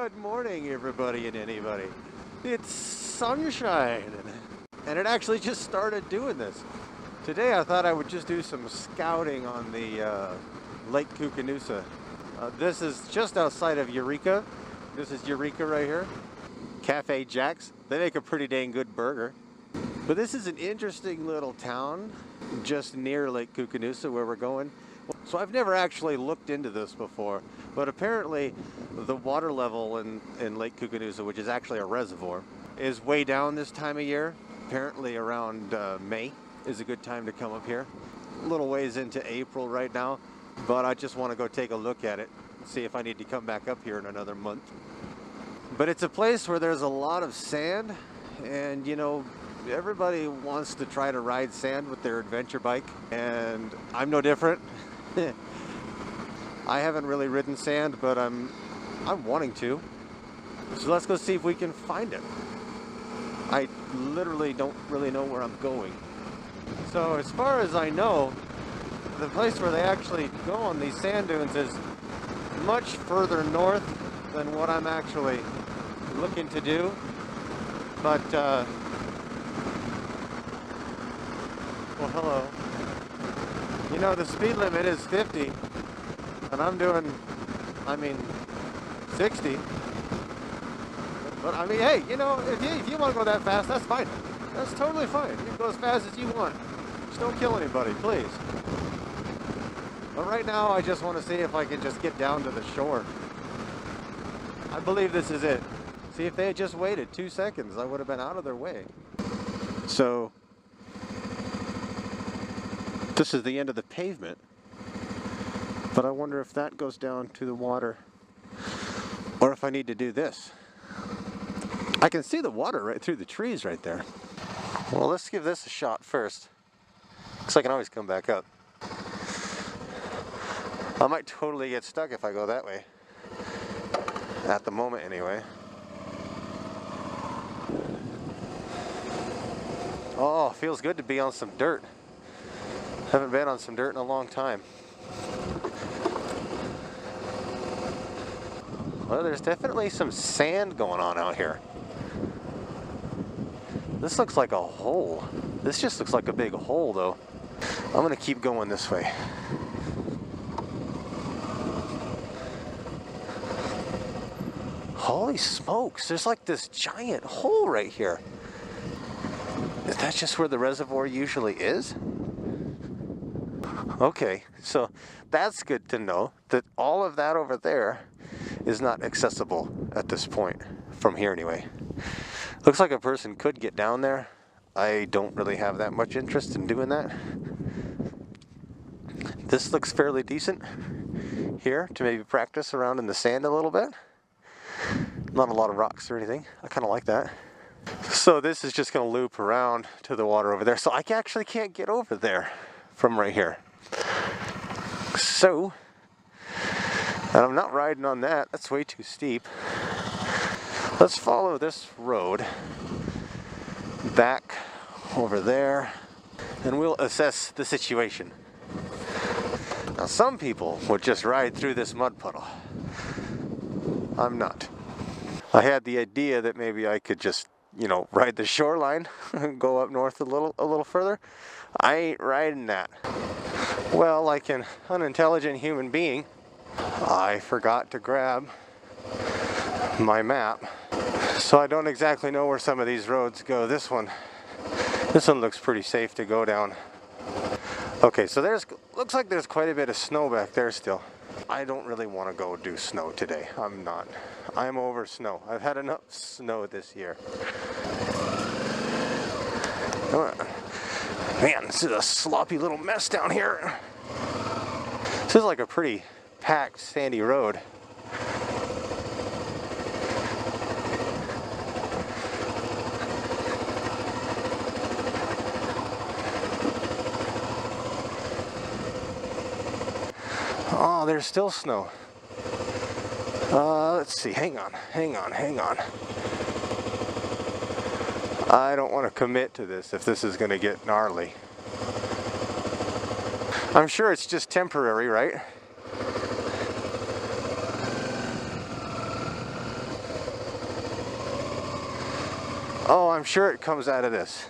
Good morning, everybody and anybody. It's sunshine, and it actually just started doing this. Today I thought I would just do some scouting on the Lake Koocanusa. This is just outside of Eureka. This is Eureka right here. Cafe Jack's. They make a pretty dang good burger. But this is an interesting little town just near Lake Koocanusa where we're going. So I've never actually looked into this before, but apparently the water level in Lake Koocanusa, which is actually a reservoir, is way down this time of year. Apparently around May is a good time to come up here. A little ways into April right now, but I just want to go take a look at it, see if I need to come back up here in another month. But it's a place where there's a lot of sand, and you know, everybody wants to try to ride sand with their adventure bike, and I'm no different. I haven't really ridden sand, but I'm wanting to. So let's go see if we can find it. I literally don't really know where I'm going. So as far as I know, the place where they actually go on these sand dunes is much further north than what I'm actually looking to do. But, well, hello. You know, the speed limit is 50, and I'm doing, 60. But I mean, hey, you know, if you want to go that fast, that's fine. That's totally fine. You can go as fast as you want. Just don't kill anybody, please. But right now, I just want to see if I can just get down to the shore. I believe this is it. See, if they had just waited 2 seconds, I would have been out of their way. So this is the end of the pavement, but I wonder if that goes down to the water or if I need to do this. I can see the water right through the trees right there. Well, let's give this a shot first, because I can always come back up. I might totally get stuck if I go that way, at the moment anyway. Oh, feels good to be on some dirt. Haven't been on some dirt in a long time. Well, there's definitely some sand going on out here. This looks like a hole. This just looks like a big hole, though. I'm gonna keep going this way. Holy smokes, there's like this giant hole right here. Is that just where the reservoir usually is? Okay, so that's good to know that all of that over there is not accessible at this point, from here anyway. Looks like a person could get down there. I don't really have that much interest in doing that. This looks fairly decent here to maybe practice around in the sand a little bit. Not a lot of rocks or anything. I kind of like that. So this is just going to loop around to the water over there. So I actually can't get over there from right here. So, and I'm not riding on that. That's way too steep. Let's follow this road back over there, and we'll assess the situation. Now, some people would just ride through this mud puddle. I'm not. I had the idea that maybe I could just, you know, ride the shoreline and go up north a little further. I ain't riding that. Well, like an unintelligent human being, I forgot to grab my map. So I don't exactly know where some of these roads go. This one looks pretty safe to go down. Okay, so looks like there's quite a bit of snow back there still. I don't really want to go do snow today. I'm not. I'm over snow. I've had enough snow this year. Man, this is a sloppy little mess down here. This is like a pretty packed, sandy road. Oh, there's still snow. Let's see. Hang on. I don't want to commit to this if this is going to get gnarly. I'm sure it's just temporary, right? Oh, I'm sure it comes out of this.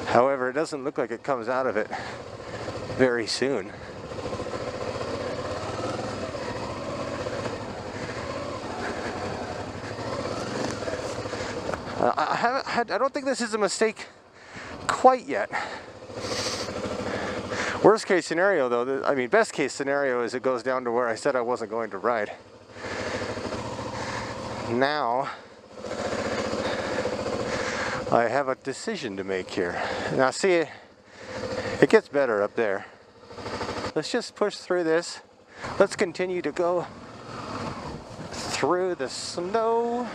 However, it doesn't look like it comes out of it very soon. I don't think this is a mistake quite yet. Worst case scenario though, I mean best case scenario is it goes down to where I said I wasn't going to ride. Now, I have a decision to make here. Now see, it gets better up there. Let's just push through this. Let's continue to go through the snow.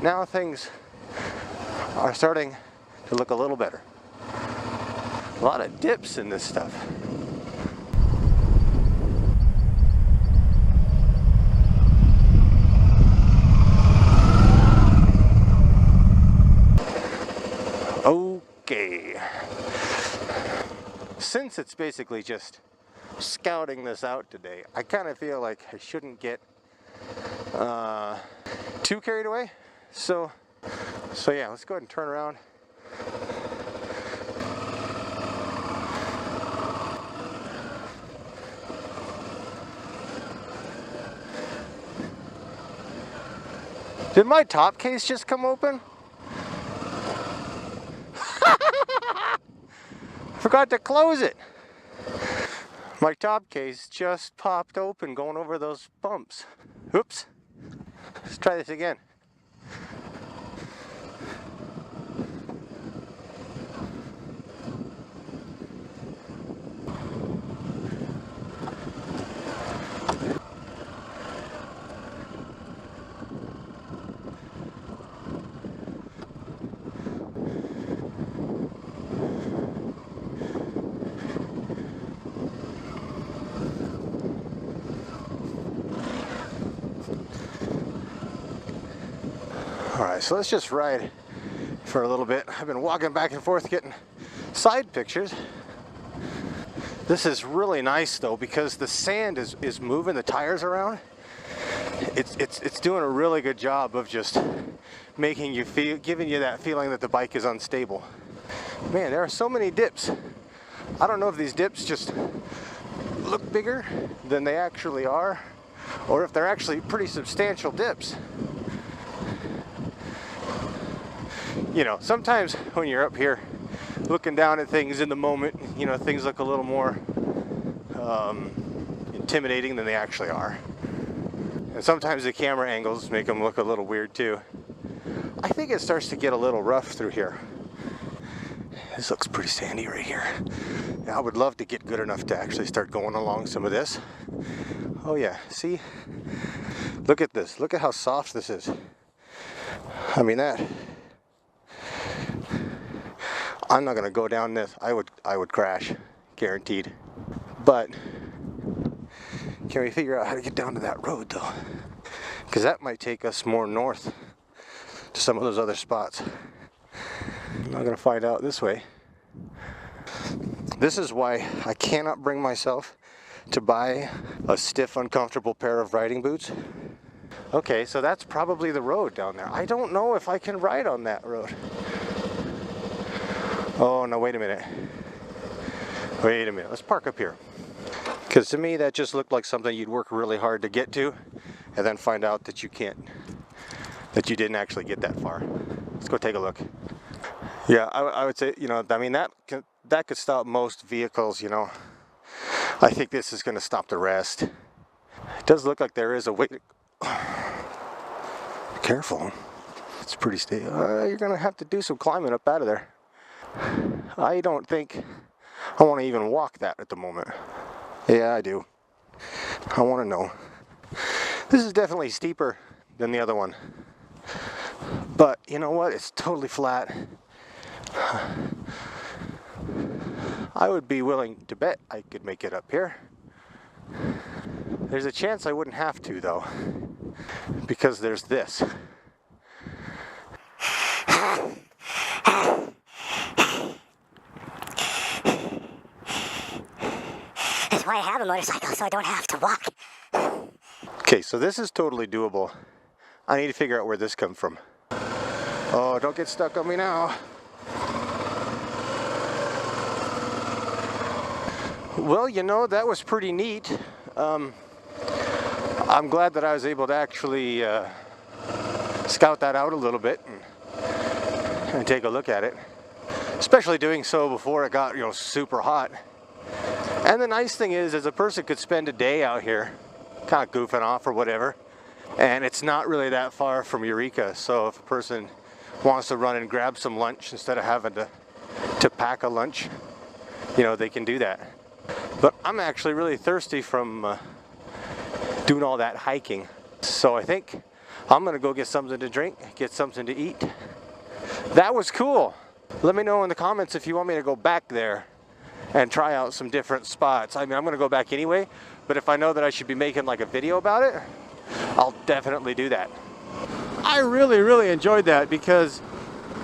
Now things are starting to look a little better. A lot of dips in this stuff. Okay. Since it's basically just scouting this out today, I kind of feel like I shouldn't get too carried away. So yeah, let's go ahead and turn around. Did my top case just come open? Forgot to close it. My top case just popped open going over those bumps. Oops. Let's try this again. Alright, so let's just ride for a little bit. I've been walking back and forth getting side pictures. This is really nice though because the sand is moving the tires around. It's doing a really good job of just making you feel, giving you that feeling that the bike is unstable. Man, there are so many dips. I don't know if these dips just look bigger than they actually are, or if they're actually pretty substantial dips. You know, sometimes when you're up here looking down at things in the moment, you know, things look a little more intimidating than they actually are. And sometimes the camera angles make them look a little weird too. I think it starts to get a little rough through here. This looks pretty sandy right here. I would love to get good enough to actually start going along some of this. Oh yeah, see? Look at this. Look at how soft this is. I mean that. I'm not gonna go down this. I would crash, guaranteed. But can we figure out how to get down to that road though? Because that might take us more north to some of those other spots. I'm not gonna find out this way. This is why I cannot bring myself to buy a stiff, uncomfortable pair of riding boots. Okay, so that's probably the road down there. I don't know if I can ride on that road. Oh, no, wait a minute. Wait a minute, let's park up here. Because to me, that just looked like something you'd work really hard to get to, and then find out that you can't, that you didn't actually get that far. Let's go take a look. Yeah, I would say, you know, I mean, that could stop most vehicles, you know. I think this is going to stop the rest. It does look like there is a way to... Be careful. It's pretty steep. You're going to have to do some climbing up out of there. I don't think I want to even walk that at the moment. Yeah, I do. I want to know. This is definitely steeper than the other one. But you know what? It's totally flat. I would be willing to bet I could make it up here. There's a chance I wouldn't have to though, because there's this. That's why I have a motorcycle, so I don't have to walk. Okay, so this is totally doable. I need to figure out where this comes from. Oh, don't get stuck on me now. Well, you know, that was pretty neat. I'm glad that I was able to actually scout that out a little bit and take a look at it. Especially doing so before it got, you know, super hot. And the nice thing is a person could spend a day out here kind of goofing off or whatever, and it's not really that far from Eureka, so if a person wants to run and grab some lunch instead of having to pack a lunch, you know, they can do that. But I'm actually really thirsty from doing all that hiking, so I think I'm gonna go get something to drink, get something to eat. That was cool. Let me know in the comments if you want me to go back there and try out some different spots. I mean, I'm gonna go back anyway, but if I know that I should be making like a video about it, I'll definitely do that. I really enjoyed that because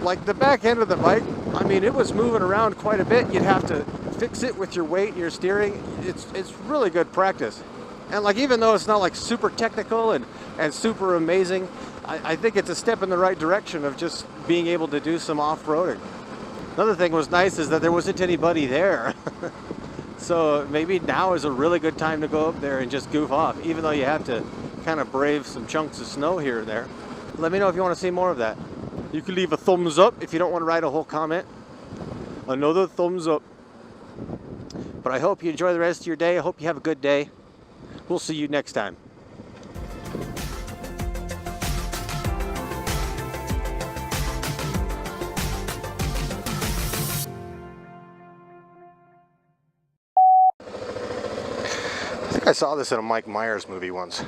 like the back end of the bike, I mean, it was moving around quite a bit. You'd have to fix it with your weight and your steering. It's really good practice. And like, even though it's not like super technical and super amazing, I think it's a step in the right direction of just being able to do some off-roading. Another thing was nice is that there wasn't anybody there. So maybe now is a really good time to go up there and just goof off, even though you have to kind of brave some chunks of snow here and there. Let me know if you want to see more of that. You can leave a thumbs up if you don't want to write a whole comment. Another thumbs up. But I hope you enjoy the rest of your day. I hope you have a good day. We'll see you next time. I think I saw this in a Mike Myers movie once.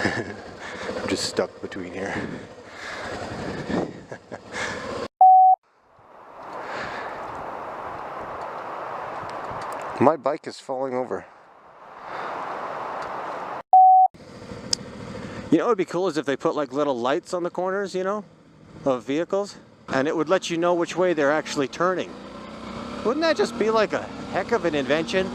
I'm just stuck between here. My bike is falling over. You know what would be cool is if they put like little lights on the corners, you know, of vehicles, and it would let you know which way they're actually turning. Wouldn't that just be like a heck of an invention?